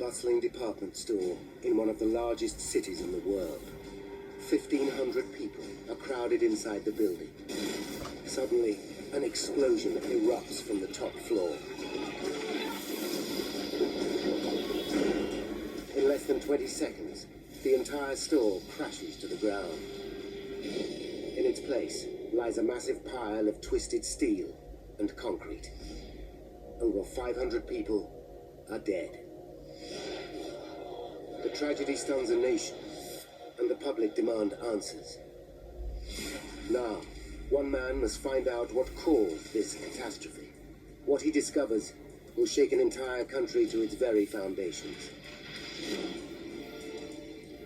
bustling department store in one of the largest cities in the world. 1,500 people are crowded inside the building. Suddenly, an explosion erupts from the top floor. In less than 20 seconds, the entire store crashes to the ground. In its place lies a massive pile of twisted steel and concrete. Over 500 people are dead. The tragedy stuns a nation, and the public demand answers. Now, one man must find out what caused this catastrophe. What he discovers will shake an entire country to its very foundations.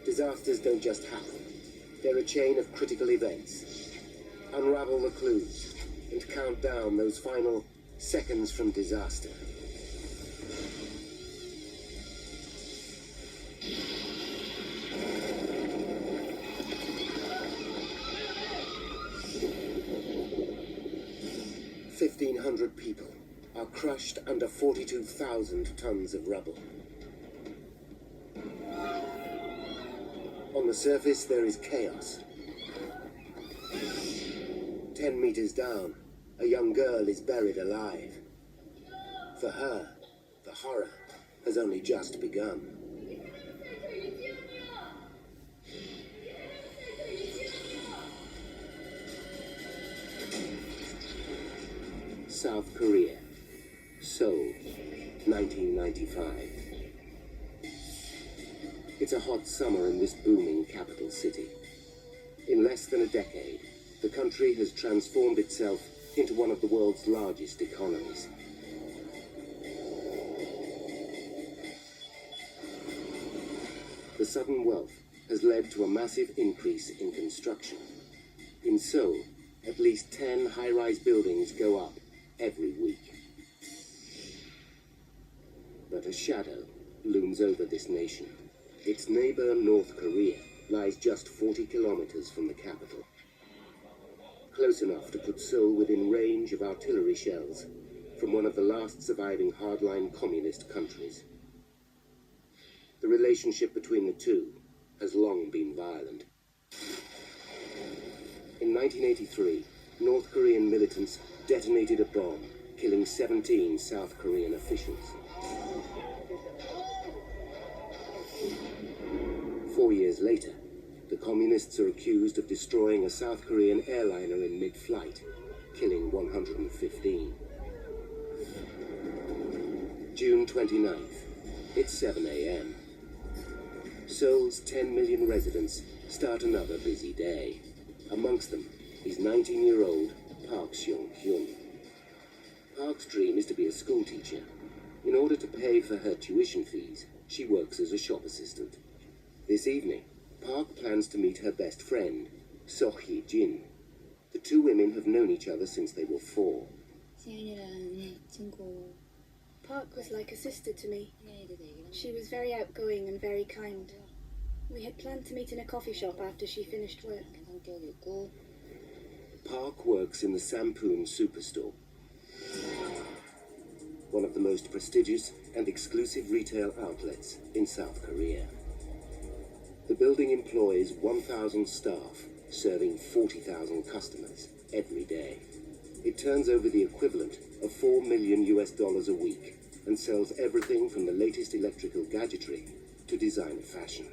Disasters don't just happen. They're a chain of critical events. Unravel the clues and count down those final seconds from disaster. "1,500 people are crushed under 42,000 tons of rubble. On the surface, there is chaos. 10 meters down, a young girl is buried alive. For her, the horror has only just begun. South Korea, Seoul, 1995. It's a hot summer in this booming capital city. In less than a decade, the country has transformed itself into one of the world's largest economies. The sudden wealth has led to a massive increase in construction. In Seoul, at least 10 high-rise buildings go up every week. But a shadow looms over this nation. Its neighbor, North Korea, lies just 40 kilometers from the capital. Close enough to put Seoul within range of artillery shells from one of the last surviving hardline communist countries. The relationship between the two has long been violent. In 1983, North Korean militants detonated a bomb, killing 17 South Korean officials. 4 years later, the communists are accused of destroying a South Korean airliner in mid-flight, killing 115. June 29th. It's 7 a.m. Seoul's 10 million residents start another busy day. Amongst them is 19-year-old Park Seong-hyun. Park's dream is to be a schoolteacher. In order to pay for her tuition fees, she works as a shop assistant. This evening, Park plans to meet her best friend, Sohee-jin. The two women have known each other since they were 4. Park was like a sister to me. She was very outgoing and very kind. We had planned to meet in a coffee shop after she finished work. Park works in the Sampoon Superstore, one of the most prestigious and exclusive retail outlets in South Korea. The building employs 1,000 staff, serving 40,000 customers every day. It turns over the equivalent of $4 million a week and sells everything from the latest electrical gadgetry to designer fashion.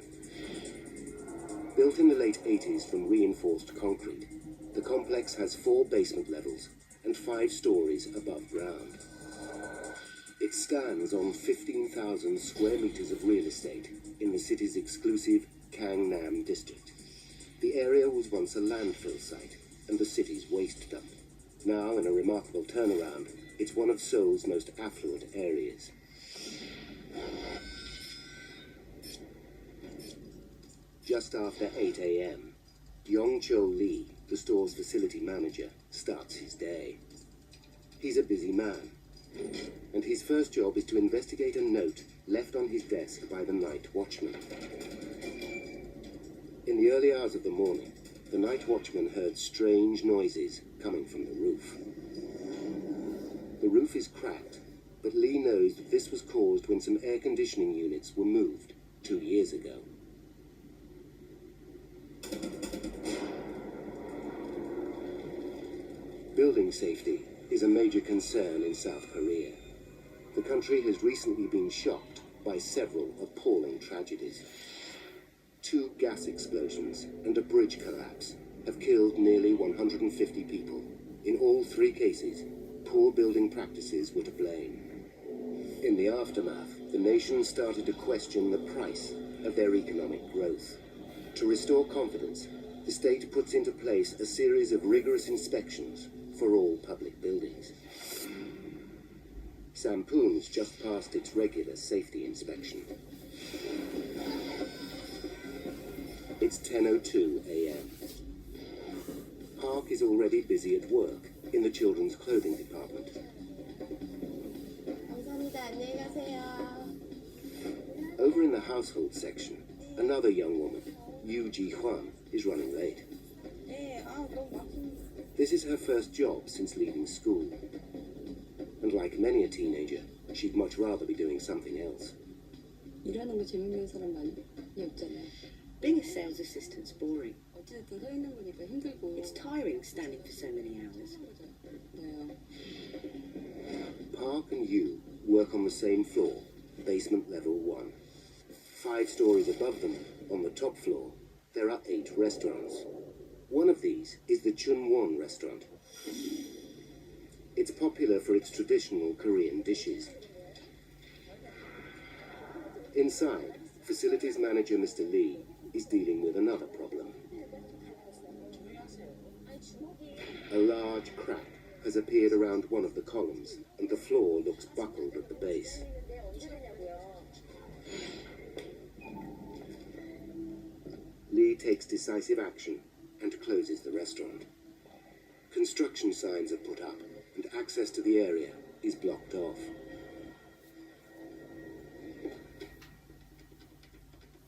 Built in the late 80s from reinforced concrete, the complex has 4 basement levels and 5 stories above ground. It stands on 15,000 square meters of real estate in the city's exclusive Gangnam district. The area was once a landfill site and the city's waste dump. Now, in a remarkable turnaround, it's one of Seoul's most affluent areas. Just after 8 a.m., Yong-cho Lee, the store's facility manager, starts his day. He's a busy man, and his first job is to investigate a note left on his desk by the night watchman. In the early hours of the morning, the night watchman heard strange noises coming from the roof. The roof is cracked, but but Lee knows that this was caused when some air conditioning units were moved 2 years ago. Building safety is a major concern in South Korea. The country has recently been shocked by several appalling tragedies. 2 gas explosions and a bridge collapse have killed nearly 150 people. In all 3 cases, poor building practices were to blame. In the aftermath, the nation started to question the price of their economic growth. To restore confidence, the state puts into place a series of rigorous inspections for all public buildings. Sampoon's just passed its regular safety inspection. It's 10:02 a.m. Park is already busy at work in the children's clothing department. Over in the household section, another young woman, Yu Ji-hwan, is running late. This is her first job since leaving school. And like many a teenager, she'd much rather be doing something else. 일하는 거 재밌는 사람 많이 없잖아요. Being a sales assistant's boring. 어쨌든 서 있는 거니까 힘들고. It's tiring standing for so many hours. 네. Park and Yu work on the same floor, basement level 1. 5 stories above them, on the top floor, there are 8 restaurants. One of these is the Chunwon restaurant. It's popular for its traditional Korean dishes. Inside, facilities manager Mr. Lee is dealing with another problem. A large crack has appeared around one of the columns, and the floor looks buckled at the base. Lee takes decisive action and closes the restaurant. Construction signs are put up, and access to the area is blocked off.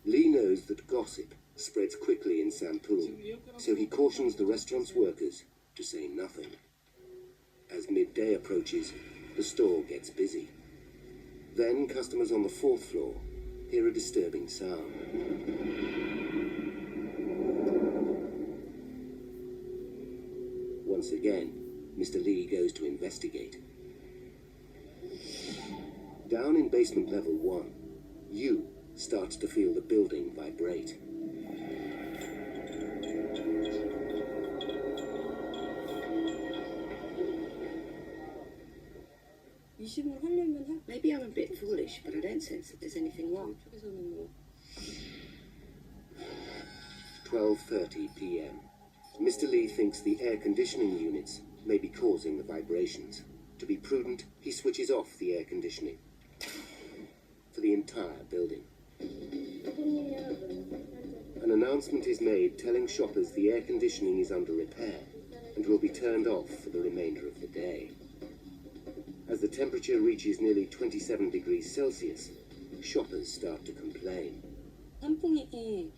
Lee knows that gossip spreads quickly in Sampoon, so he cautions the restaurant's workers to say nothing. As midday approaches, the store gets busy. Then customers on the 4th floor hear a disturbing sound. Once again, Mr. Lee goes to investigate. Down in basement level 1, Yu starts to feel the building vibrate. Maybe I'm a bit foolish, but I don't sense that there's anything wrong. 12:30 p.m. Mr. Lee thinks the air conditioning units may be causing the vibrations. To be prudent, he switches off the air conditioning for the entire building. An announcement is made telling shoppers the air conditioning is under repair and will be turned off for the remainder of the day. As the temperature reaches nearly 27 degrees Celsius, shoppers start to complain. 한풍이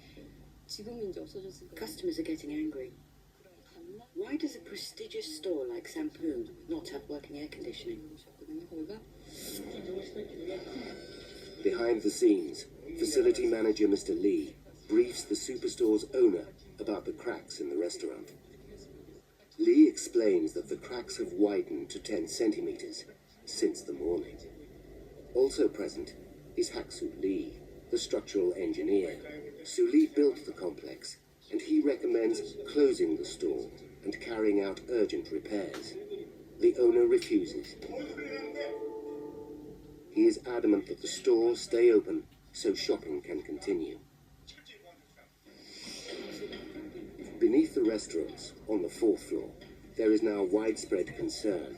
지금은 이제 없어졌을 거예요. Customers are getting angry. Why does a prestigious store like Sampoon not have working air conditioning? 거기가 Behind the scenes, facility manager Mr. Lee briefs the Superstore's owner about the cracks in the restaurant. Lee explains that the cracks have widened to 10 centimeters since the morning. Also present is Haksu Lee, the structural engineer. Su Lee built the complex, and he recommends closing the store and carrying out urgent repairs. The owner refuses. He is adamant that the store stay open so shopping can continue. Beneath the restaurants, on the 4th floor, there is now widespread concern.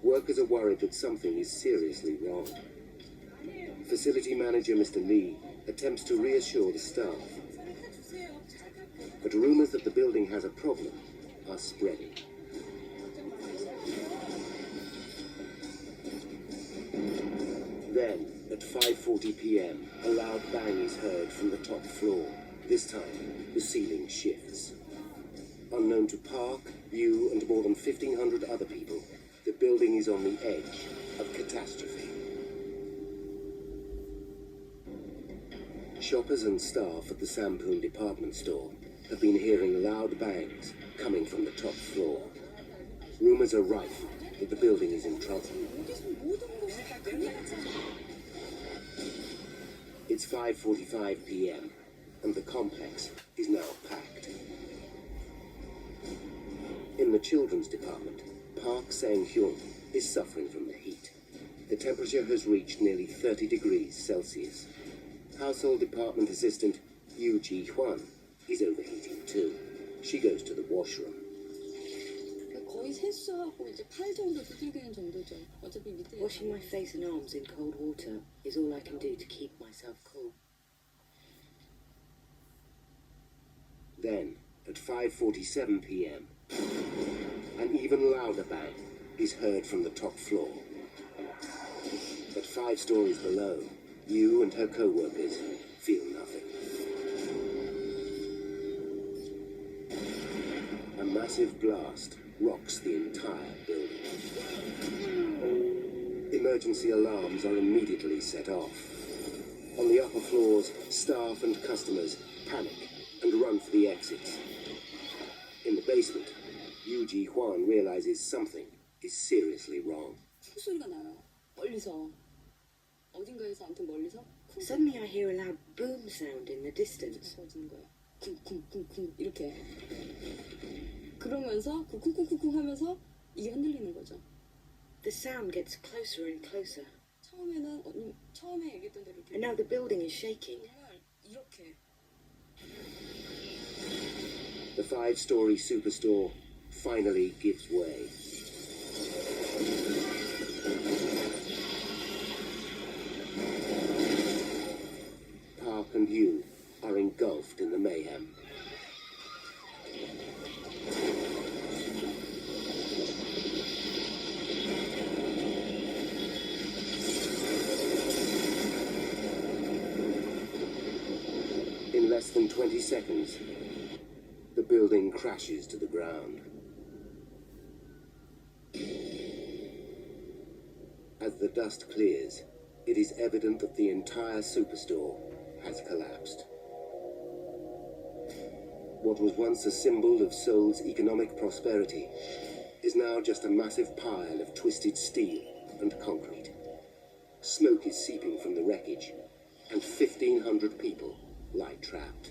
Workers are worried that something is seriously wrong. Facility manager Mr. Lee attempts to reassure the staff, but rumors that the building has a problem are spreading. Then, at 5:40 p.m., a loud bang is heard from the top floor. This time, the ceiling shifts. Unknown to Park, Yu, and more than 1,500 other people, the building is on the edge of catastrophe. Shoppers and staff at the Sampoon department store have been hearing loud bangs coming from the top floor. Rumors are rife that the building is in trouble. It's 5:45 p.m. and the complex is now packed. In the children's department, Park Sang-hyun is suffering from the heat. The temperature has reached nearly 30 degrees Celsius. Household department assistant Yoo Ji-hwan is overheating too. She goes to the washroom. 거의 세수하고 이제 팔 정도 두들기는 정도죠. 어차피 밑에 Washing my face and arms in cold water is all I can do to keep myself cool. Then, at 5:47 p.m., an even louder bang is heard from the top floor. But 5 stories below, Yu and her co-workers feel nothing. A massive blast rocks the entire building. Emergency alarms are immediately set off. On the upper floors, staff and customers panic and run for the exits. In the basement, Yoo Ji-hwan realizes something is seriously wrong. 쿵소리가 나요. 멀리서. 어딘가에서 아무튼 멀리서 쿵 Suddenly I hear a loud boom sound in the distance. 가까워지는 거예요. 쿵쿵쿵쿵 이렇게. 그러면서 그 쿵쿵쿵쿵 하면서 이게 흔들리는 거죠. The sound gets closer and closer. 처음에는 처음에 얘기했던 대로 이렇게 And now the building is shaking. 정말 이렇게 The 5-story Superstore finally gives way. Park and Yu are engulfed in the mayhem. In less than 20 seconds, the building crashes to the ground. As the dust clears, it is evident that the entire Superstore has collapsed. What was once a symbol of Seoul's economic prosperity is now just a massive pile of twisted steel and concrete. Smoke is seeping from the wreckage, and 1,500 people lie trapped.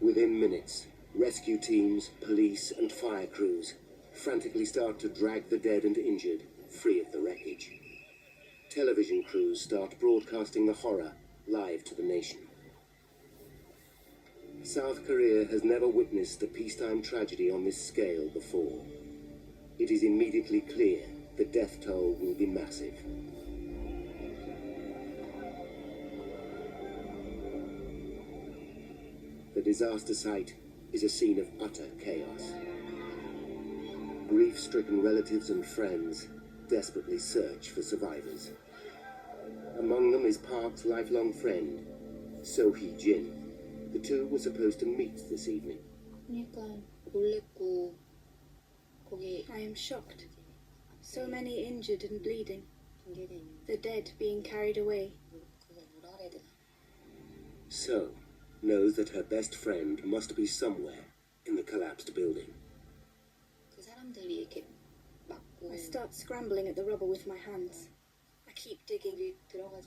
Within minutes, rescue teams, police and fire crews frantically start to drag the dead and injured free of the wreckage. Television crews start broadcasting the horror live to the nation. South Korea has never witnessed a peacetime tragedy on this scale before. It is immediately clear the death toll will be massive. The disaster site is a scene of utter chaos. Grief-stricken relatives and friends desperately search for survivors. Among them is Park's lifelong friend, So Hee-jin. The two were supposed to meet this evening. 그러니까 놀랬고 거기 I am shocked. So many injured and bleeding. The dead being carried away. So knows that her best friend must be somewhere in the collapsed building. 그 사람들이 이렇게 막고 I start scrambling at the rubble with my hands. I keep digging.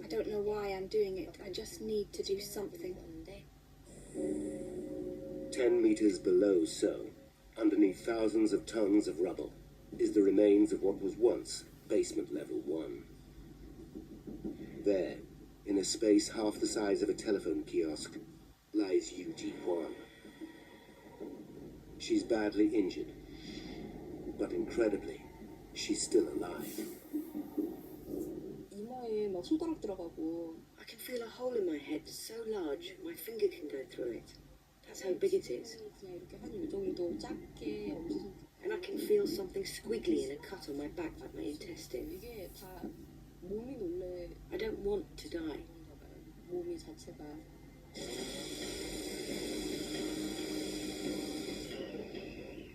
I don't know why I'm doing it. I just need to do something. 10 meters below So, underneath thousands of tons of rubble, is the remains of what was once basement level 1. There, in a space half the size of a telephone kiosk, lies Yoo Ji-hwan. She's badly injured, but incredibly, she's still alive. 이마에 막 손가락 들어가고 I can feel a hole in my head so large my finger can go through it. That's how big it is. 그냥 이렇게 한 이 정도 작게 없어서 And I can feel something squiggly in a cut on my back like my intestine. 이게 다 몸이 원래 I don't want to die. 몸이 자체가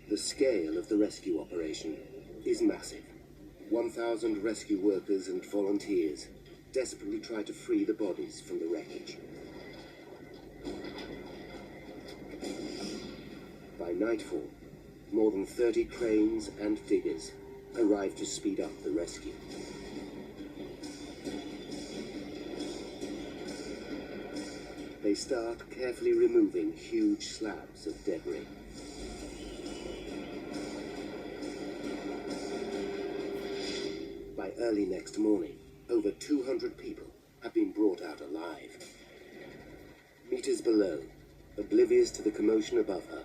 The scale of the rescue operation is massive. 1,000 rescue workers and volunteers, desperately try to free the bodies from the wreckage. By nightfall, more than 30 cranes and diggers arrive to speed up the rescue. They start carefully removing huge slabs of debris. By early next morning, over 200 people have been brought out alive. Meters below, oblivious to the commotion above her,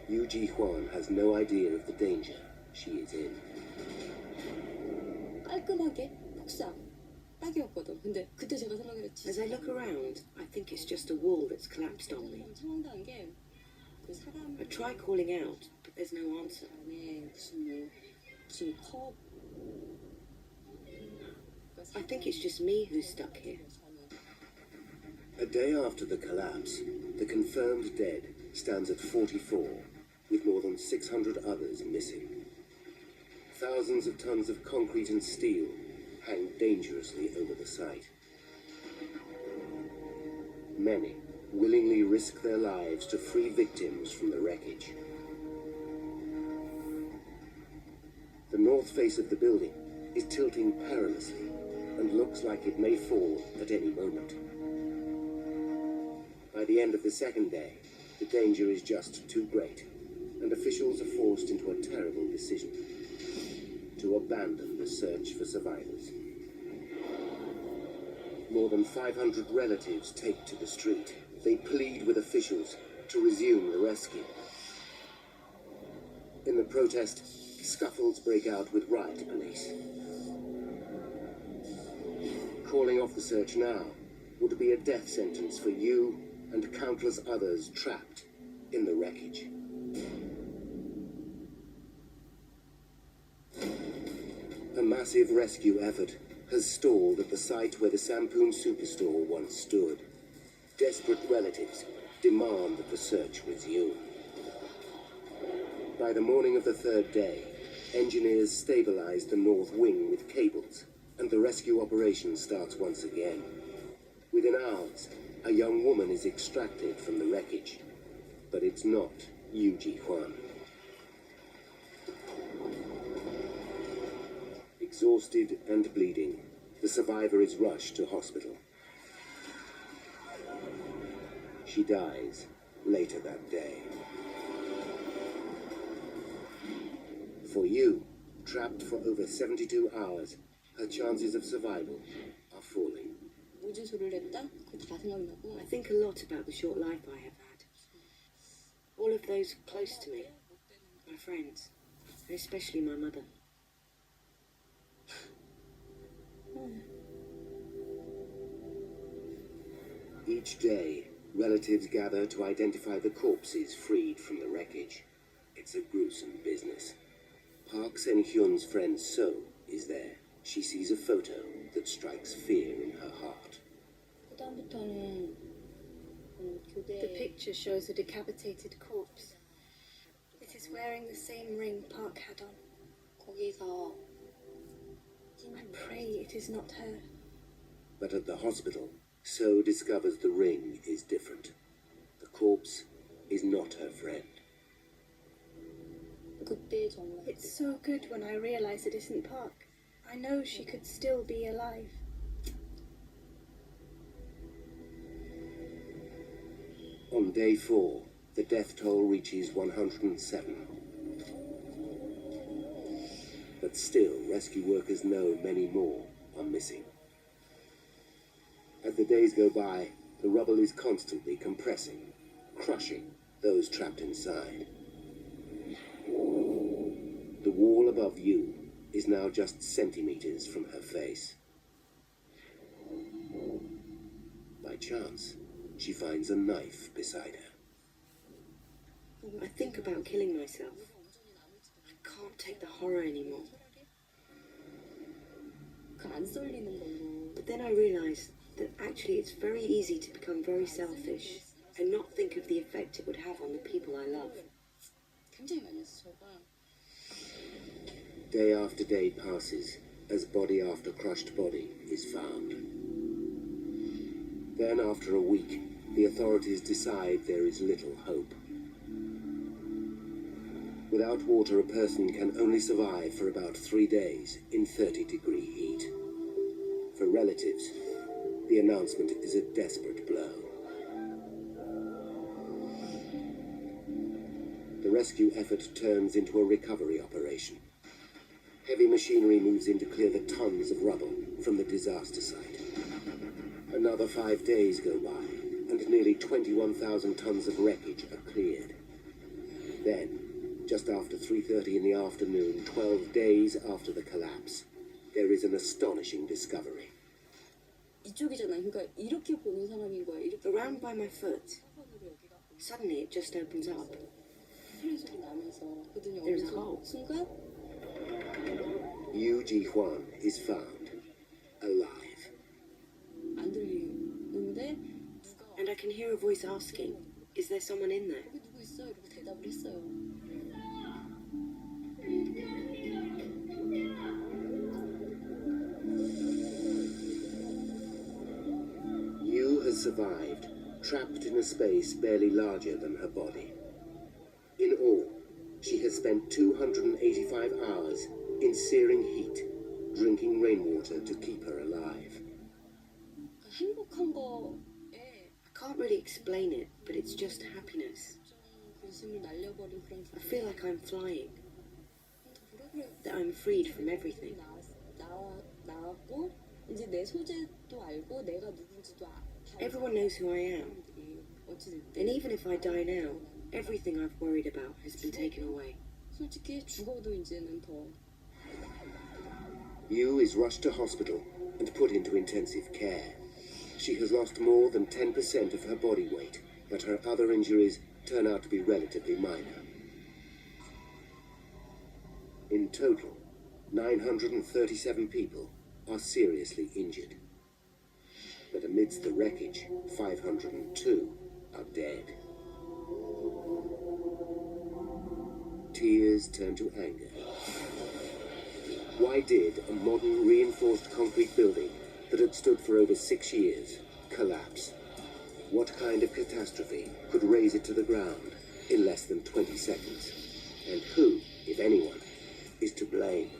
Yu Ji-hwan has no idea of the danger she is in. 깔끔하게 폭삭 딱이었거든. 근데 그때 제가 생각했지. As I look around, I think it's just a wall that's collapsed on me. 상황당한 게 그 사람 I try calling out, but there's no answer. 안에 무슨 컵. I think it's just me who's stuck here. A day after the collapse, the confirmed dead stands at 44, with more than 600 others missing. Thousands of tons of concrete and steel hang dangerously over the site. Many willingly risk their lives to free victims from the wreckage. The north face of the building is tilting perilously and looks like it may fall at any moment. By the end of the second day, the danger is just too great, and officials are forced into a terrible decision: to abandon the search for survivors. More than 500 relatives take to the street. They plead with officials to resume the rescue. In the protest, scuffles break out with riot police. Calling off the search now would be a death sentence for you and countless others trapped in the wreckage. A massive rescue effort has stalled at the site where the Sampoon Superstore once stood. Desperate relatives demand that the search resume. By the morning of the third day, engineers stabilize the north wing with cables, and the rescue operation starts once again. Within hours, a young woman is extracted from the wreckage, but it's not Yu Ji-hwan. Exhausted and bleeding, the survivor is rushed to hospital. She dies later that day. For Yu, trapped for over 72 hours, her chances of survival are falling. 무슨 소리를 했다? 그거 다 생각나고. I think a lot about the short life I have had. All of those close to me, my friends, and especially my mother. Each day, relatives gather to identify the corpses freed from the wreckage. It's a gruesome business. Park Sen-hyun's friend So is there. She sees a photo that strikes fear in her heart. 그다음부터는 교대. The picture shows a decapitated corpse. It is wearing the same ring Park had on. 거기서 I pray it is not her. But at the hospital, So discovers the ring is different. The corpse is not her friend. 그때 정말 It's so good when I realize it isn't Park. I know she could still be alive. On day 4, the death toll reaches 107. But still, rescue workers know many more are missing. As the days go by, the rubble is constantly compressing, crushing those trapped inside. The wall above Yu is now just centimeters from her face. By chance, she finds a knife beside her. I think about killing myself. I can't take the horror anymore. 안 썰리는 걸로. But then I realised that actually it's very easy to become very selfish and not think of the effect it would have on the people I love. 굉장히 많이 했어, 저가. Day after day passes as body after crushed body is found. Then, after a week, the authorities decide there is little hope. Without water, a person can only survive for about 3 days in 30-degree heat. For relatives, the announcement is a desperate blow. The rescue effort turns into a recovery operation. Heavy machinery moves in to clear the tons of rubble from the disaster site. Another 5 days go by, and nearly 21,000 tons of wreckage are cleared. Then, just after 3:30 in the afternoon, 12 days after the collapse, there is an astonishing discovery. 이쪽이잖아. 그러니까 이렇게 보는 사람인 거야. 이렇게 Around by my foot. Suddenly it just opens up. 소리 나면서 그랬더니 There's a 어느 hole. 순간 Yu Ji-hwan is found, alive. 안 들리는데 누가 And I can hear a voice asking, is there someone in there? 여기 누구 있어요? 이렇게 대답을 했어요. Yu has survived, trapped in a space barely larger than her body. In all, she has spent 285 hours in searing heat, drinking rainwater to keep her alive. 행복한 거에 I can't really explain it, but it's just happiness. 좀 근심을 날려버린 그런 I feel like I'm flying, 뭐라 그래? that I'm freed from everything. 나왔고 이제 내 소재도 알고 내가 누군지도 Everyone knows who I am. 사람들이 어찌됐든 And even if I die now, everything I've worried about has been taken away. 솔직히 죽어도 이제는 더 Yu is rushed to hospital and put into intensive care. She has lost more than 10% of her body weight, but her other injuries turn out to be relatively minor. In total, 937 people are seriously injured. But amidst the wreckage, 502 are dead. Tears turn to anger. Why did a modern reinforced concrete building that had stood for over 6 years collapse? What kind of catastrophe could raze it to the ground in less than 20 seconds? And who, if anyone, is to blame?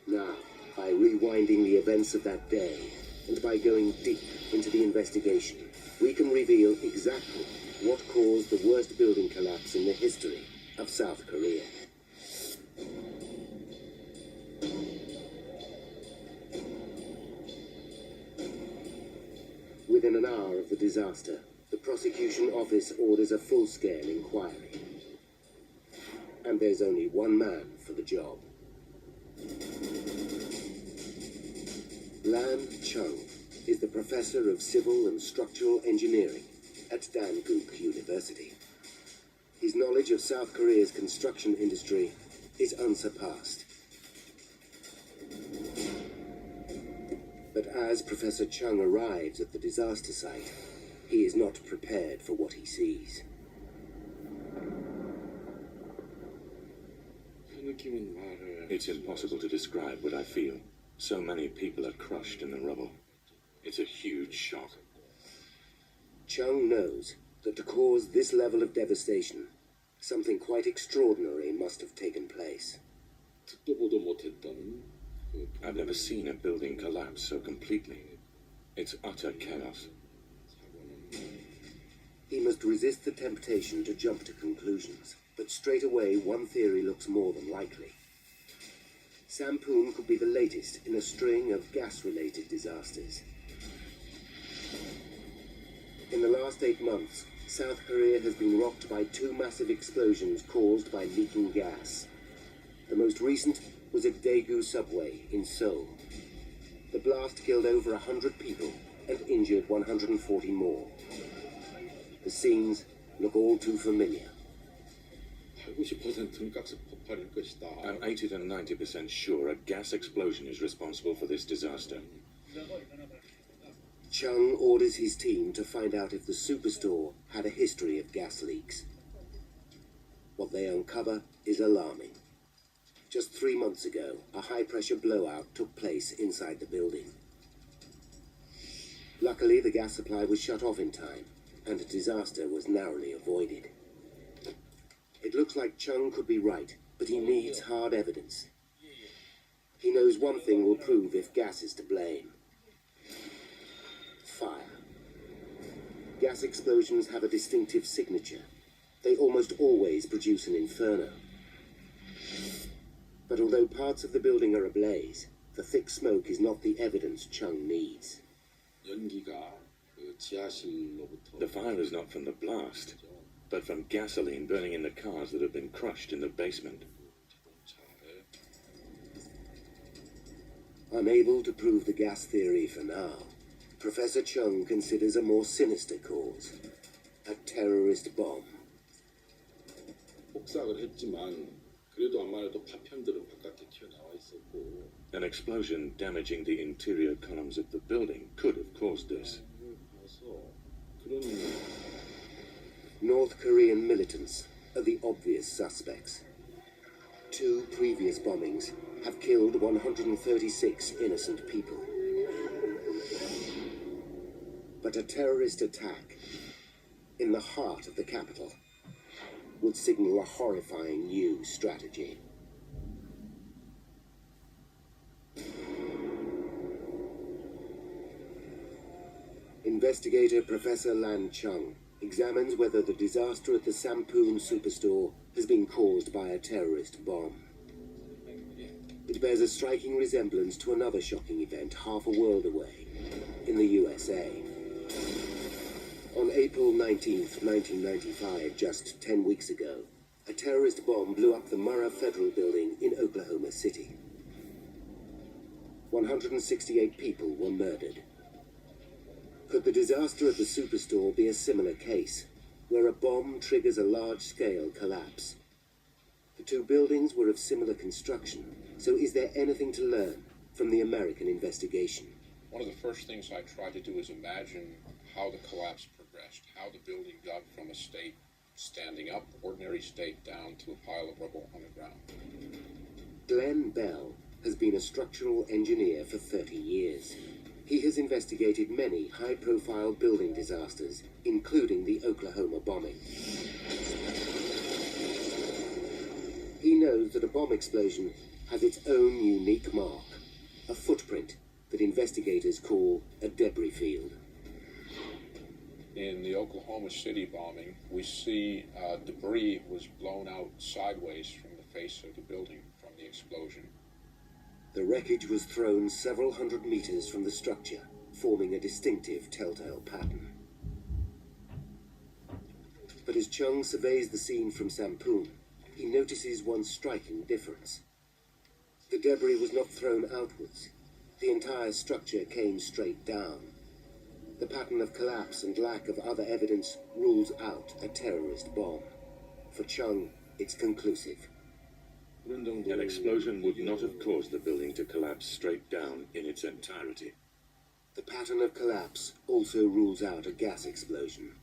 Now, by rewinding the events of that day, and by going deep into the investigation, we can reveal exactly what caused the worst building collapse in the history of South Korea. Within an hour of the disaster, the prosecution office orders a full-scale inquiry. And there's only one man for the job. Lam Chung is the professor of civil and structural engineering at Dankook University. His knowledge of South Korea's construction industry is unsurpassed. But as Professor Chung arrives at the disaster site, he is not prepared for what he sees. It's impossible to describe what I feel. So many people are crushed in the rubble. It's a huge shock. Chung knows that to cause this level of devastation, something quite extraordinary must have taken place. I've never seen a building collapse so completely. It's utter chaos. He must resist the temptation to jump to conclusions, but straight away one theory looks more than likely. Sampoon could be the latest in a string of gas-related disasters. In the last 8 months, South Korea has been rocked by 2 massive explosions caused by leaking gas. The most recent was at Daegu subway in Seoul. The blast killed over 100 people and injured 140 more. The scenes look all too familiar. I'm 80 to 90% sure a gas explosion is responsible for this disaster. Chung orders his team to find out if the Superstore had a history of gas leaks. What they uncover is alarming. Just 3 months ago, a high-pressure blowout took place inside the building. Luckily, the gas supply was shut off in time, and a disaster was narrowly avoided. It looks like Chung could be right, but he needs hard evidence. He knows one thing will prove if gas is to blame. Fire. Gas explosions have a distinctive signature. They almost always produce an inferno. But although parts of the building are ablaze, the thick smoke is not the evidence Chung needs. The fire is not from the blast, but from gasoline burning in the cars that have been crushed in the basement. Unable to prove the gas theory for now, Professor Chung considers a more sinister cause, a terrorist bomb. 폭삭을 했지만 그래도 아마도 파편들은 바깥에 튀어나와 있었고. An explosion damaging the interior columns of the building could have caused this. North Korean militants are the obvious suspects. 2 previous bombings have killed 136 innocent people. But a terrorist attack in the heart of the capital would signal a horrifying new strategy. Investigator Professor Lan Chung examines whether the disaster at the Sampoon Superstore has been caused by a terrorist bomb. It bears a striking resemblance to another shocking event half a world away, in the USA. On April 19th, 1995, just 10 weeks ago, a terrorist bomb blew up the Murrah Federal Building in Oklahoma City. 168 people were murdered. Could the disaster at the Superstore be a similar case, where a bomb triggers a large-scale collapse? The 2 buildings were of similar construction, so is there anything to learn from the American investigation? One of the first things I tried to do is imagine how the collapse progressed, how the building got from a state standing up, ordinary state, down to a pile of rubble on the ground. Glenn Bell has been a structural engineer for 30 years. He has investigated many high-profile building disasters, including the Oklahoma bombing. He knows that a bomb explosion has its own unique mark, a footprint that investigators call a debris field. In the Oklahoma City bombing, we see debris was blown out sideways from the face of the building from the explosion. The wreckage was thrown several hundred meters from the structure, forming a distinctive telltale pattern. But as Chung surveys the scene from Sampoon, he notices one striking difference. The debris was not thrown outwards. The entire structure came straight down. The pattern of collapse and lack of other evidence rules out a terrorist bomb. For Chung, it's conclusive. An explosion would not have caused the building to collapse straight down in its entirety. The pattern of collapse also rules out a gas explosion.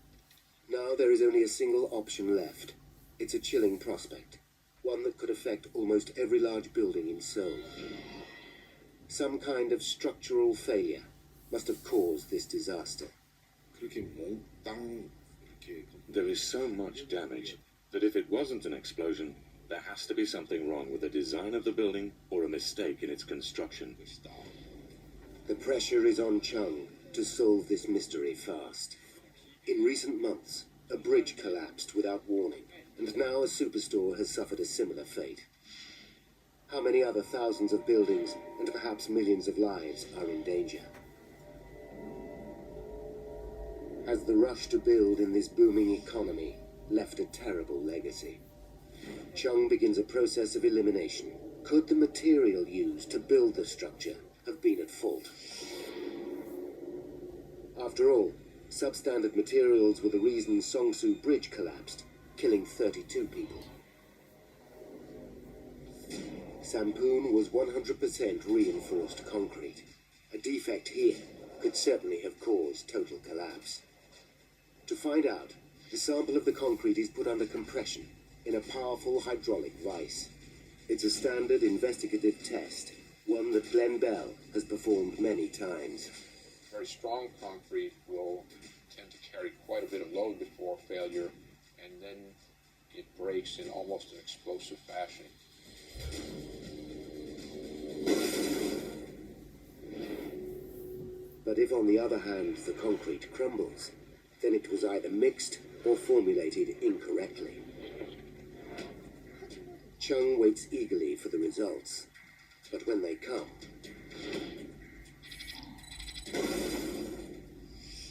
Now there is only a single option left. It's a chilling prospect, one that could affect almost every large building in Seoul. Some kind of structural failure must have caused this disaster. There is so much damage that if it wasn't an explosion, there has to be something wrong with the design of the building or a mistake in its construction. The pressure is on Chung to solve this mystery fast. In recent months, a bridge collapsed without warning, and now a superstore has suffered a similar fate. How many other thousands of buildings and perhaps millions of lives are in danger? Has the rush to build in this booming economy left a terrible legacy? Chung begins a process of elimination. Could the material used to build the structure have been at fault? After all, substandard materials were the reason Songsu Bridge collapsed, killing 32 people. Sampoon was 100% reinforced concrete. A defect here could certainly have caused total collapse. To find out, the sample of the concrete is put under compression in a powerful hydraulic vise. It's a standard investigative test, one that Glenn Bell has performed many times. Very strong concrete will tend to carry quite a bit of load before failure, and then it breaks in almost an explosive fashion. But if, on the other hand, the concrete crumbles, then it was either mixed or formulated incorrectly. Chung waits eagerly for the results, but when they come,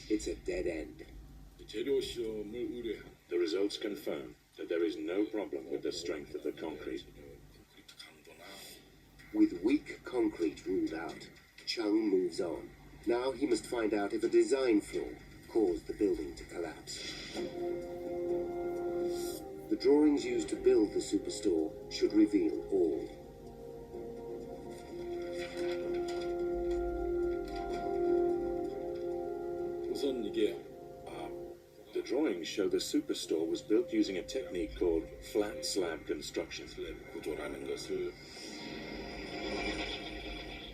it's a dead end. 재료 시험을 의뢰한 The results confirm that there is no problem with the strength of the concrete. 콘크리트 강도나 With weak concrete ruled out, Chung moves on. Now he must find out if a design flaw caused the building to collapse. The drawings used to build the Superstore should reveal all. 우선 이게 The drawings show the Superstore was built using a technique called flat slab construction. 슬랩 구조라는 것을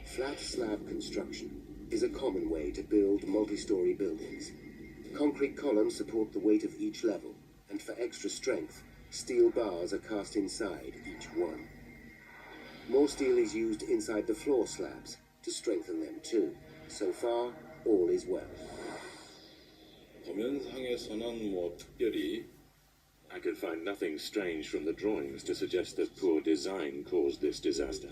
Flat slab construction is a common way to build multi-story buildings. Concrete columns support the weight of each level, and for extra strength, steel bars are cast inside each one. More steel is used inside the floor slabs to strengthen them too. So far, all is well. 도면상에서는 뭐 특별히 I could find nothing strange from the drawings to suggest that poor design caused this disaster.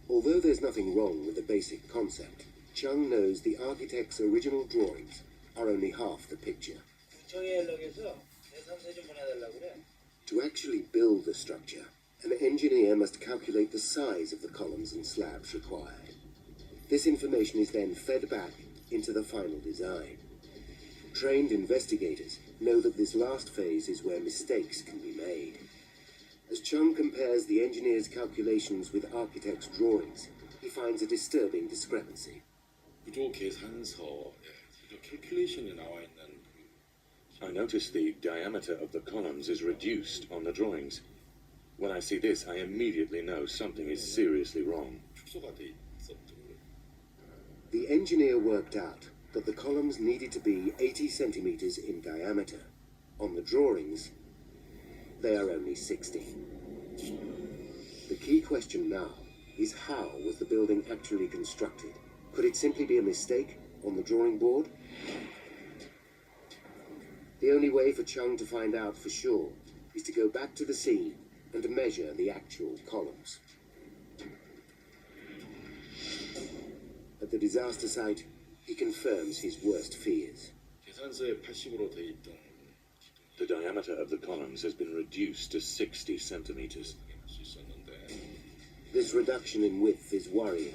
Although there's nothing wrong with the basic concept, Chung knows the architect's original drawings are only half the picture. To actually build the structure, an engineer must calculate the size of the columns and slabs required. This information is then fed back into the final design. Trained investigators know that this last phase is where mistakes can be made. As Chung compares the engineer's calculations with architect's drawings, he finds a disturbing discrepancy. 구조 계산서에 구조 캘큘레이션에 나와 있는 I notice the diameter of the columns is reduced on the drawings. When I see this, I immediately know something is seriously wrong. 축소가 돼 있었던 거예요. The engineer worked out that the columns needed to be 80 centimeters in diameter. On the drawings, they are only 60. The key question now is, how was the building actually constructed? Could it simply be a mistake on the drawing board? The only way for Chung to find out for sure is to go back to the scene and to measure the actual columns. At the disaster site, he confirms his worst fears. 계산서에 80으로 돼 있던 The diameter of the columns has been reduced to 60 centimeters. 확인할 수 있었는데 This reduction in width is worrying,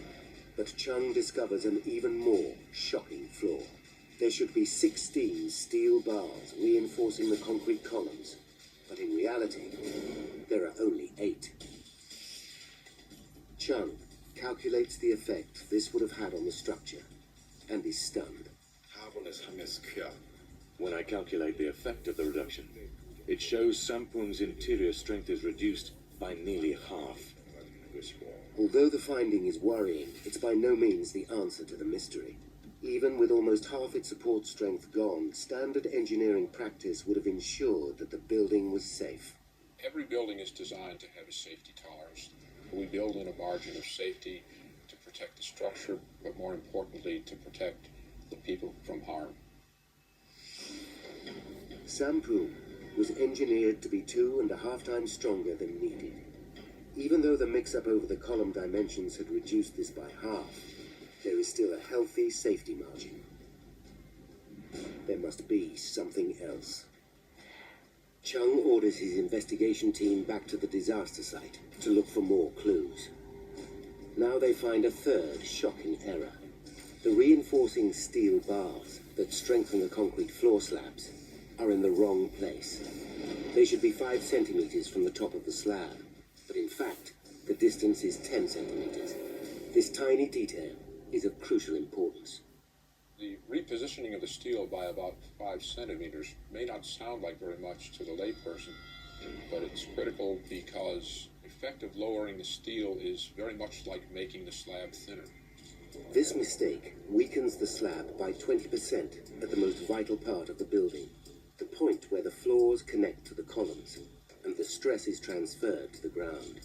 but Chung discovers an even more shocking flaw. There should be 16 steel bars reinforcing the concrete columns, but in reality, there are only 8. Chung calculates the effect this would have had on the structure, and is stunned. 4분의 3의 스퀘어 When I calculate the effect of the reduction, it shows Sampun's interior strength is reduced by nearly half. 가지는 것이고 Although the finding is worrying, it's by no means the answer to the mystery. Even with almost half its support strength gone, standard engineering practice would have ensured that the building was safe. Every building is designed to have a safety tolerance. We build in a margin of safety to protect the structure, but more importantly, to protect the people from harm. Sampoo was engineered to be 2.5 times stronger than needed. Even though the mix-up over the column dimensions had reduced this by half, there is still a healthy safety margin. There must be something else. Chung orders his investigation team back to the disaster site to look for more clues. Now they find a third shocking error. The reinforcing steel bars that strengthen the concrete floor slabs are in the wrong place. They should be 5 centimeters from the top of the slab, but in fact, the distance is 10 centimeters. This tiny detail is of crucial importance. The repositioning of the steel by about 5 centimeters may not sound like very much to the layperson, but it's critical because effective lowering the steel is very much like making the slab thinner. This mistake weakens the slab by 20% at the most vital part of the building, the point where the floors connect to the columns, and the stress is transferred to the ground.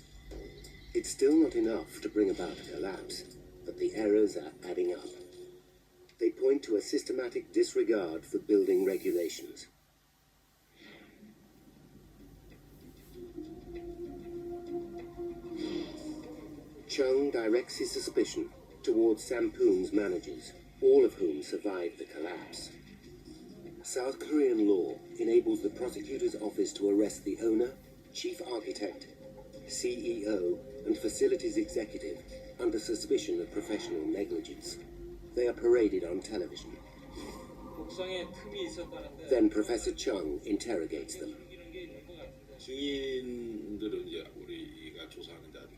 It's still not enough to bring about a collapse, but the errors are adding up. They point to a systematic disregard for building regulations. Chung directs his suspicion towards Sampoon's managers, all of whom survived the collapse. South Korean law enables the prosecutor's office to arrest the owner, chief architect, CEO, and facilities executive under suspicion of professional negligence. They are paraded on television. Then Professor Chung interrogates them.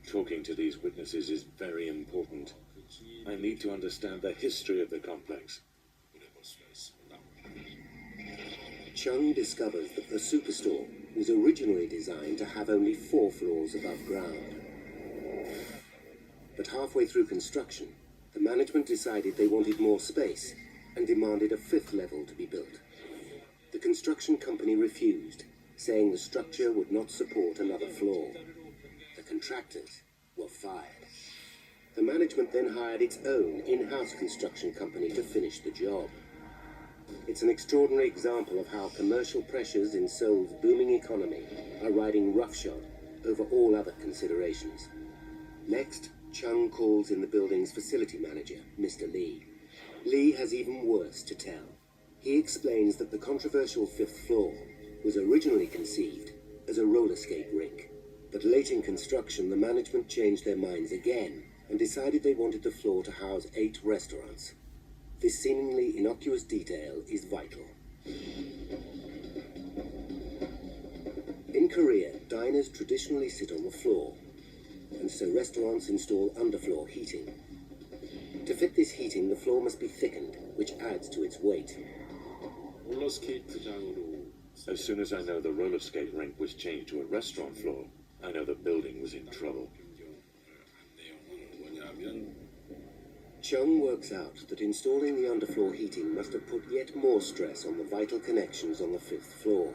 Talking to these witnesses is very important. I need to understand the history of the complex. Chung discovers that the Superstore was originally designed to have only 4 floors above ground. But halfway through construction, the management decided they wanted more space and demanded a 5th level to be built. The construction company refused, saying the structure would not support another floor. The contractors were fired. The management then hired its own in-house construction company to finish the job. It's an extraordinary example of how commercial pressures in Seoul's booming economy are riding roughshod over all other considerations. Next, Chung calls in the building's facility manager, Mr. Lee. Lee has even worse to tell. He explains that the controversial 5th floor was originally conceived as a roller skate rink, but late in construction the management changed their minds again and decided they wanted the floor to house 8 restaurants. This seemingly innocuous detail is vital. In Korea, diners traditionally sit on the floor, and so restaurants install underfloor heating. To fit this heating, the floor must be thickened, which adds to its weight. As soon as I know the roller skate rink was changed to a restaurant floor, I know the building was in trouble. Chung works out that installing the underfloor heating must have put yet more stress on the vital connections on the 5th floor.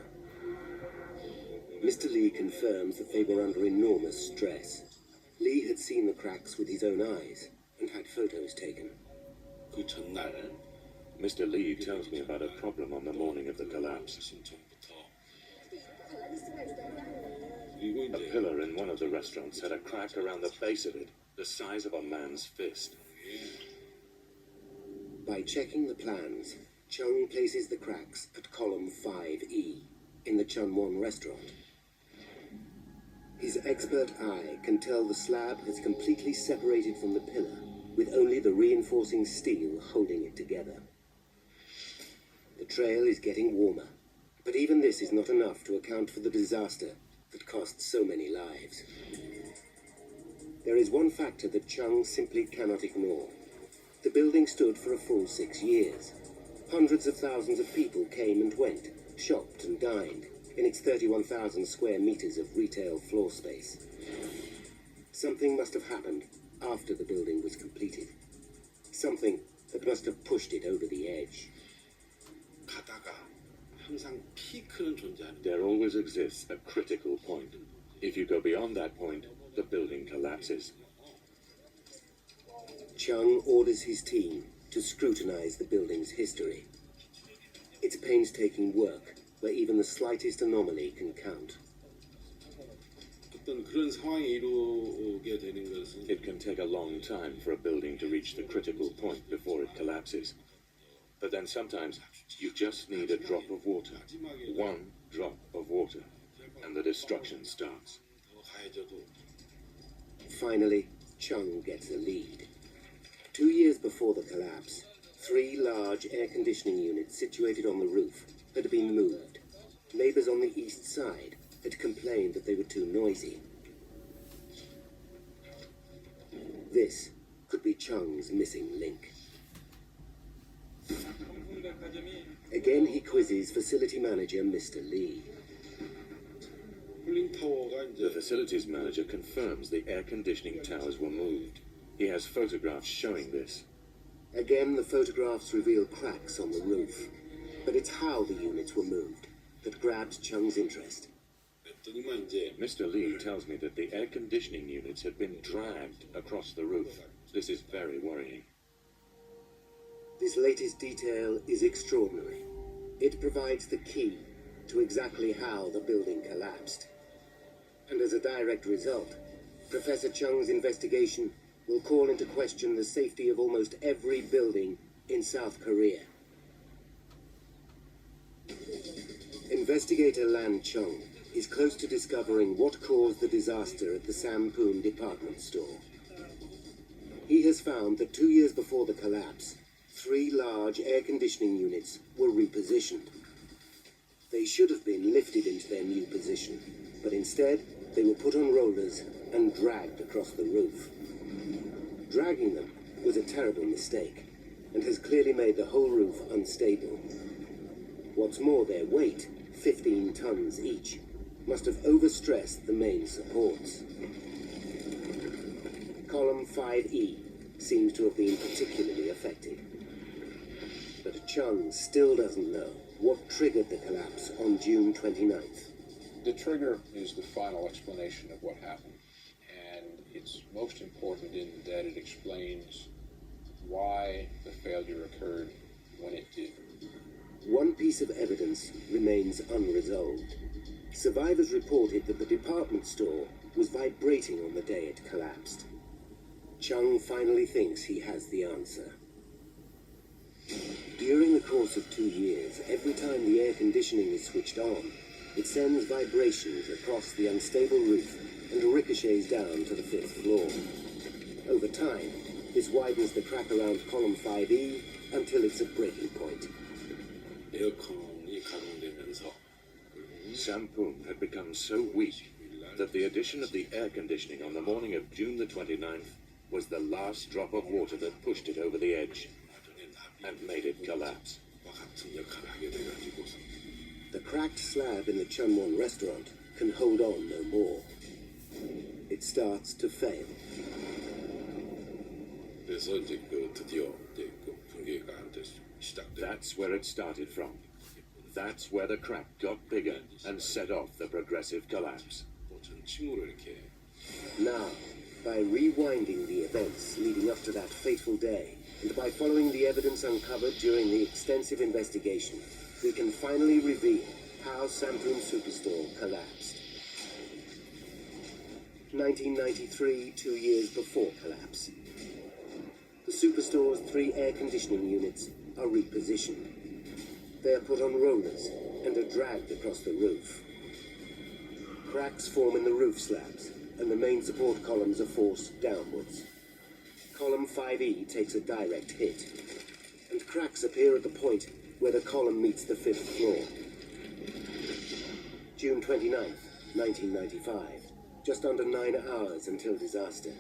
Mr. Lee confirms that they were under enormous stress. Lee had seen the cracks with his own eyes and had photos taken. Mr. Lee tells me about a problem on the morning of the collapse. A pillar in one of the restaurants had a crack around the base of it, the size of a man's fist. By checking the plans, Chung places the cracks at column 5E in the Chunwon restaurant. His expert eye can tell the slab has completely separated from the pillar, with only the reinforcing steel holding it together. The trail is getting warmer, but even this is not enough to account for the disaster that cost so many lives. There is one factor that Chung simply cannot ignore. The building stood for a full 6 years. Hundreds of thousands of people came and went, shopped and dined in its 31,000 square meters of retail floor space. Something must have happened after the building was completed. Something that must have pushed it over the edge. There always exists a critical point. If you go beyond that point, the building collapses. Chung orders his team to scrutinize the building's history. It's painstaking work where even the slightest anomaly can count. It can take a long time for a building to reach the critical point before it collapses. But then sometimes you just need a drop of water, one drop of water, and the destruction starts. Finally, Chung gets a lead. 2 years before the collapse, 3 large air conditioning units situated on the roof had been moved. Neighbors on the east side had complained that they were too noisy. This could be Chung's missing link. Again, he quizzes facility manager Mr. Lee. The facilities manager confirms the air conditioning towers were moved. He has photographs showing this. Again, the photographs reveal cracks on the roof. But it's how the units were moved that grabbed Chung's interest. 그랬더니만 이제 Mr. Lee tells me that the air conditioning units had been dragged across the roof. This is very worrying. This latest detail is extraordinary. It provides the key to exactly how the building collapsed. And as a direct result, Professor Chung's investigation will call into question the safety of almost every building in South Korea. Investigator Lan Chung is close to discovering what caused the disaster at the Sampoon department store. He has found that 2 years before the collapse, 3 large air conditioning units were repositioned. They should have been lifted into their new position, but instead they were put on rollers and dragged across the roof. Dragging them was a terrible mistake and has clearly made the whole roof unstable. What's more, their weight, 15 tons each, must have overstressed the main supports. Column 5E seems to have been particularly affected. But Chung still doesn't know what triggered the collapse on June 29th. The trigger is the final explanation of what happened, and it's most important in that it explains why the failure occurred when it did. One piece of evidence remains unresolved. Survivors reported that the department store was vibrating on the day it collapsed. Chung finally thinks he has the answer. During the course of 2 years, every time the air conditioning is switched on, it sends vibrations across the unstable roof and ricochets down to the 5th floor. Over time, this widens the crack around column 5E until it's at breaking point. 에어컨이 가동되면서 Sampoon had become so weak that the addition of the air conditioning on the morning of June the 29th was the last drop of water that pushed it over the edge and made it collapse. 같은 역할을 하게 돼가지고서 The cracked slab in the Chunwon restaurant can hold on no more. It starts to fail. 그래서 이제 드디어 이제 붕괴가 시작돼. That's where it started from. That's where the crack got bigger and set off the progressive collapse. 전 층으로 이렇게 Now, by rewinding the events leading up to that fateful day, and by following the evidence uncovered during the extensive investigation, we can finally reveal how Sampoon Superstore collapsed. 1993, 2 years before collapse. The Superstore's 3 air conditioning units are repositioned. They are put on rollers and are dragged across the roof. Cracks form in the roof slabs, and the main support columns are forced downwards. Column 5E takes a direct hit, and cracks appear at the point where the column meets the 5th floor. June 29th, 1995, just under 9 hours until disaster.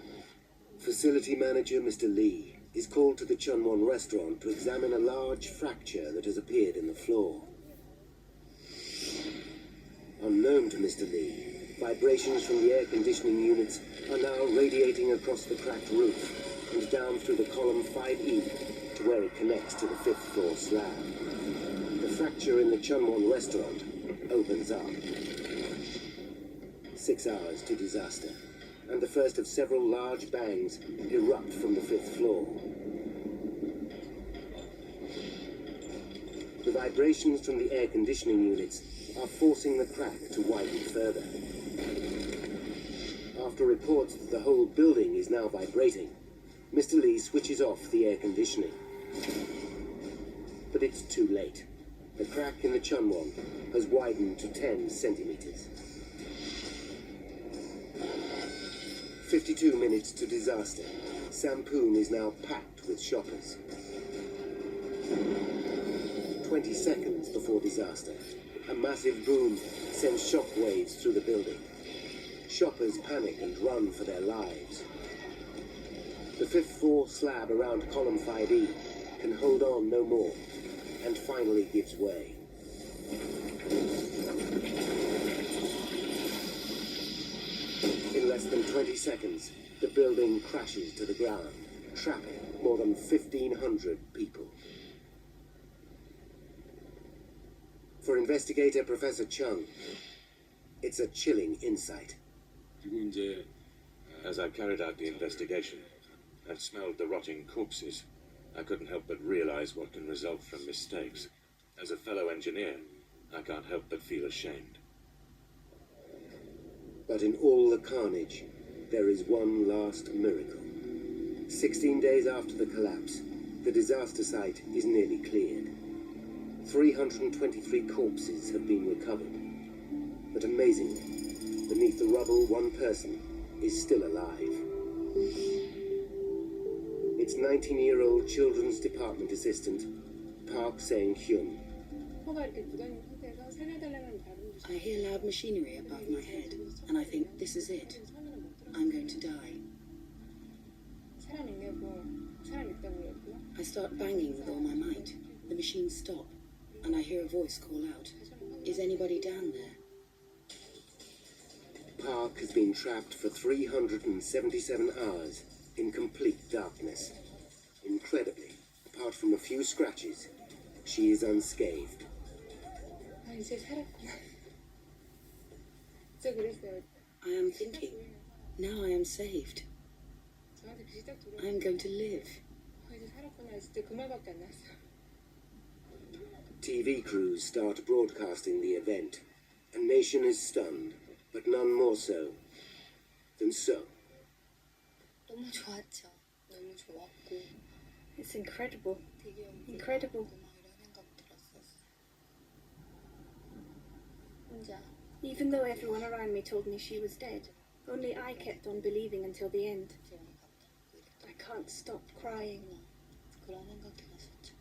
Facility manager Mr. Lee is called to the Chunwon restaurant to examine a large fracture that has appeared in the floor. Unknown to Mr. Lee, vibrations from the air conditioning units are now radiating across the cracked roof and down through the column 5E to where it connects to the 5th floor slab. The fracture in the Chunwon restaurant opens up. 6 hours to disaster, and the first of several large bangs erupt from the 5th floor. The vibrations from the air conditioning units are forcing the crack to widen further. After reports that the whole building is now vibrating, Mr. Lee switches off the air conditioning. But it's too late. The crack in the Chunwon has widened to 10 centimeters. 52 minutes to disaster. Sampoon is now packed with shoppers. 20 seconds before disaster, a massive boom sends shockwaves through the building. Shoppers panic and run for their lives. The 5th floor slab around column 5E can hold on no more and finally gives way. In less than 20 seconds, The building crashes to the ground, trapping more than 1,500 people. For investigator Professor Chung, it's a chilling insight. 그리고 이제 As I carried out the investigation and smelled the rotting corpses, I couldn't help but realize what can result from mistakes. As a fellow engineer, I can't help but feel ashamed. But in all the carnage, there is one last miracle. 16 days after the collapse, the disaster site is nearly cleared. 323 corpses have been recovered. But amazingly, beneath the rubble, one person is still alive. It's 19-year-old children's department assistant, Park Sang-hyun. 코가 이렇게 굳어있는 상태에서 살려달라는 발음도 I hear loud machinery above my head, and I think, this is it. I'm going to die. 사람 있냐고 사람 있다고 그랬고 I start banging with all my might. The machines stop, and I hear a voice call out, "Is anybody down there?" Park has been trapped for 377 hours in complete darkness. Incredibly, apart from a few scratches, she is unscathed. 아 이제 살았구나. 진짜 그랬어요. I am thinking, now I am saved. 저한테 빛이 딱 들어오고 I am going to live. 이제 살았구나. 진짜 그 말밖에 안 나왔어요. TV crews start broadcasting the event. A nation is stunned, but none more so than so. 너무 좋았죠. 너무 좋았고 It's incredible. 되게 Incredible. 이런 생각 들었었어. 혼자 Even though everyone around me told me she was dead, only I kept on believing until the end. 기억이 갔다. I can't stop crying. 그런 생각이 났었죠.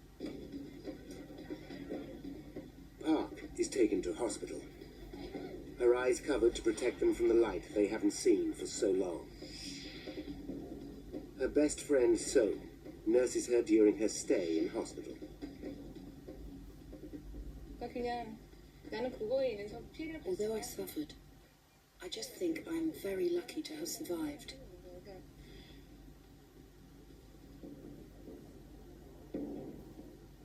Park is taken to hospital. Her eyes covered to protect them from the light they haven't seen for so long. Her best friend, So, nurses her during her stay in hospital. 그러니까 그냥 나는 그거에 인해서 피해를 Although I suffered, I just think I am very lucky to have survived.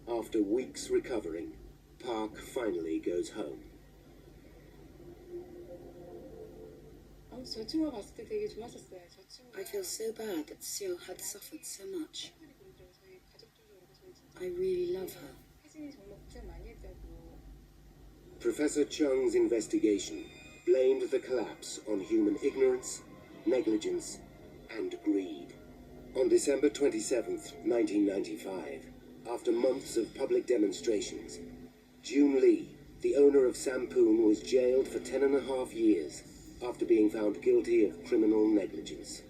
After weeks recovering, Park finally goes home. 저 친구가 봤을 때 되게 좋았었어요. 저 친구가 I feel so bad that Seo had suffered so much. 저희 가족들도 그렇고 저희 진짜 I really love her. 혜진이 정말 고생 많이 했다고. Professor Chung's investigation blamed the collapse on human ignorance, negligence, and greed. On December 27th, 1995, after months of public demonstrations, June Lee, the owner of Sampoon, was jailed for 10.5 years after being found guilty of criminal negligence.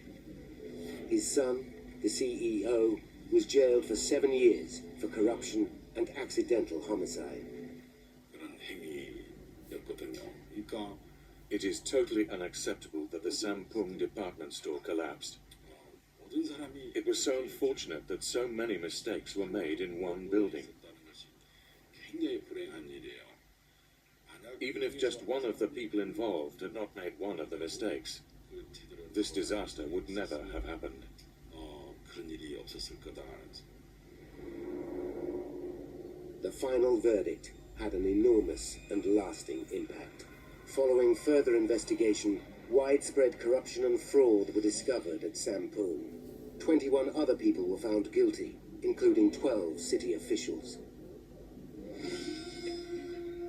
His son, the CEO, was jailed for 7 years for corruption and accidental homicide. 그런 행위였거든요. 그러니까 It is totally unacceptable that the Sampung department store collapsed. 모든 사람이 It was so unfortunate that so many mistakes were made in one building. 있었다는 것이 굉장히 불행한 일이에요. 만약 Even if just one of the people involved had not made one of the mistakes, 그 제대로 this disaster would never have happened. 그런 일이 없었을 거다. The final verdict had an enormous and lasting impact. Following further investigation, widespread corruption and fraud were discovered at Sampoon. 21 other people were found guilty, including 12 city officials.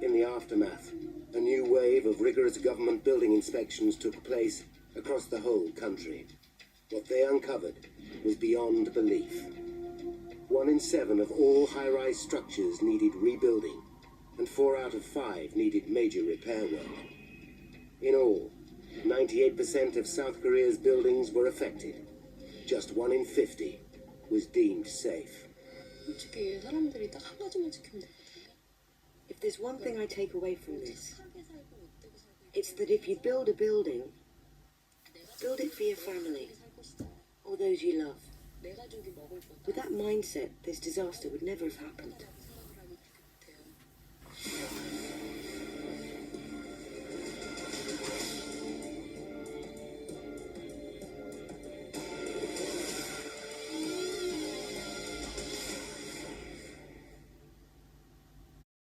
In the aftermath, a new wave of rigorous government building inspections took place across the whole country. What they uncovered was beyond belief. 1 in 7 of all high-rise structures needed rebuilding, and 4 out of 5 needed major repair work. In all, 98% of South Korea's buildings were affected. Just 1 in 50 was deemed safe. 솔직히 사람들이 딱 한 가지만 지키면 되거든요. If there's one thing I take away from this, 착하게 살고 못되고 살고 it's that if you build a building, build it for your family 살고 싶다. or those you love. 내 가족이 먹을 거다. With that mindset, this disaster would never have happened.